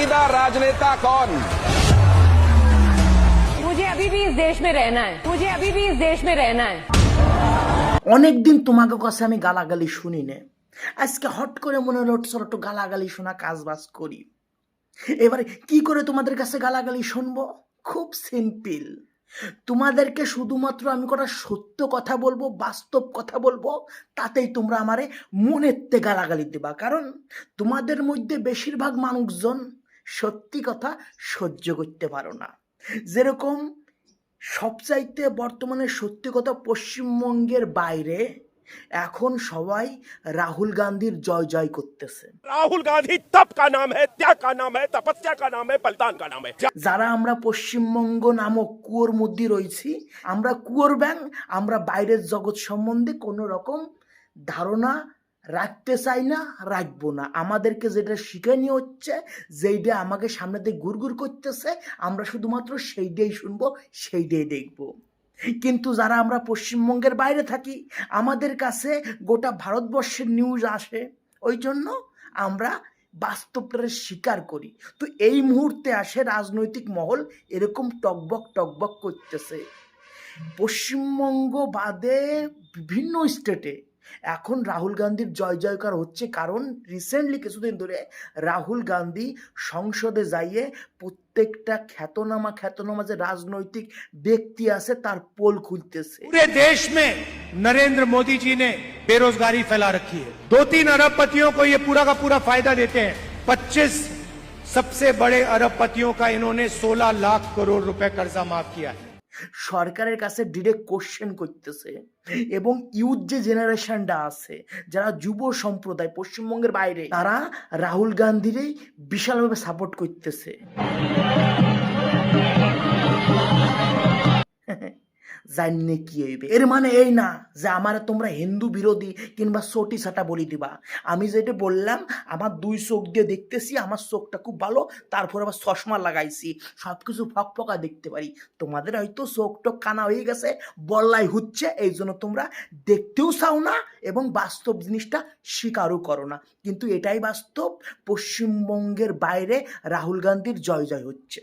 पसंदीदा राजनेता कौन? मुझे अभी भी इस देश में रहना है, मुझे अभी भी इस देश में रहना है। অনেকদিন তোমাকে কাছে আমি গালাগালি শুনি না, আজকে হট করে মনে হলো একটু গালাগালি শোনা কাজ বাজ করি। এবারে কি করে তোমাদের কাছে গালাগালি শুনবো? খুব সিম্পল, তোমাদেরকে শুধুমাত্র আমি কটা সত্য কথা বলবো, বাস্তব কথা বলবো, তাতেই তোমরা আমারে মনেতে গালাগালি দেবা। কারণ তোমাদের মধ্যে বেশিরভাগ মানুষজন সত্যি কথা সহ্য করতে পারো না। যেরকম সবচাইতে বর্তমানে সত্যি কথা, পশ্চিমবঙ্গের বাইরে এখন সবাই রাহুল গান্ধীর জয় জয় করতেছে। राहुल गांधी तप का नाम है, त्याग का नाम है, तपस्या का नाम है, बलिदान का नाम है। যারা আমরা পশ্চিমবঙ্গ নামক কুয়োর মধ্যে রয়েছি, আমরা কুয়োর ব্যাং, আমরা বাইরের জগৎ সম্বন্ধে কোনো রকম ধারণা রাখতে চাই না, রাখবো না। আমাদেরকে যেটা শিখানি হচ্ছে, যেইটা আমাকে সামনেতে ঘুরঘুর করতেছে, আমরা শুধুমাত্র সেইটাই শুনবো, সেইটাই দেখবো। কিন্তু যারা আমরা পশ্চিমবঙ্গের বাইরে থাকি, আমাদের কাছে গোটা ভারতবর্ষের নিউজ আসে, ওই জন্য আমরা বাস্তবটাকে স্বীকার করি। তো এই মুহূর্তে আসে রাজনৈতিক মহল এরকম টকবক করতেছে। পশ্চিমবঙ্গ বাদে বিভিন্ন স্টেটে এখন রাহুল গান্ধীর জয় জয়কার হচ্ছে। কারণ রিসেন্টলি কিছুদিন ধরে রাহুল গান্ধী সংসদে যাইয়ে প্রত্যেকটা খ্যাতনামা যে রাজনৈতিক ব্যক্তি আছে তার পোল খুলতেছে। पूरे देश में नरेंद्र मोदी जी ने बेरोजगारी फैला रखी है। 2-3 अरबपतियों को ये पूरा का पूरा फायदा देते हैं। 25 सबसे बड़े अरबपतियों का इन्होंने 16 लाख करोड़ रुपए कर्जा माफ किया है। সরকারের কাছে ডিরেক্ট কোশ্চেন করতেছে। এবং ইউথ যে জেনারেশনটা আছে, যারা যুব সম্প্রদায় পশ্চিমবঙ্গের বাইরে, তারা রাহুল গান্ধীরই বিশালভাবে সাপোর্ট করতেছে। জানলে কি হইবে? এর মানে এই না যে আমার তোমরা হিন্দু বিরোধী কিংবা সটি সাটা বলি দিবা। আমি যেটা বললাম, আমার 2 চোখ দিয়ে দেখতেছি, আমার চোখটা খুব ভালো, তারপর আবার চশমা লাগাইছি, সবকিছু ফকফকা দেখতে পারি। তোমাদের হয়তো চোখ টোক কানা হয়ে গেছে, বল্লাই হচ্ছে, এই জন্য তোমরা দেখতেও চাও না এবং বাস্তব জিনিসটা স্বীকারও করো না। কিন্তু এটাই বাস্তব, পশ্চিমবঙ্গের বাইরে রাহুল গান্ধীর জয় জয় হচ্ছে।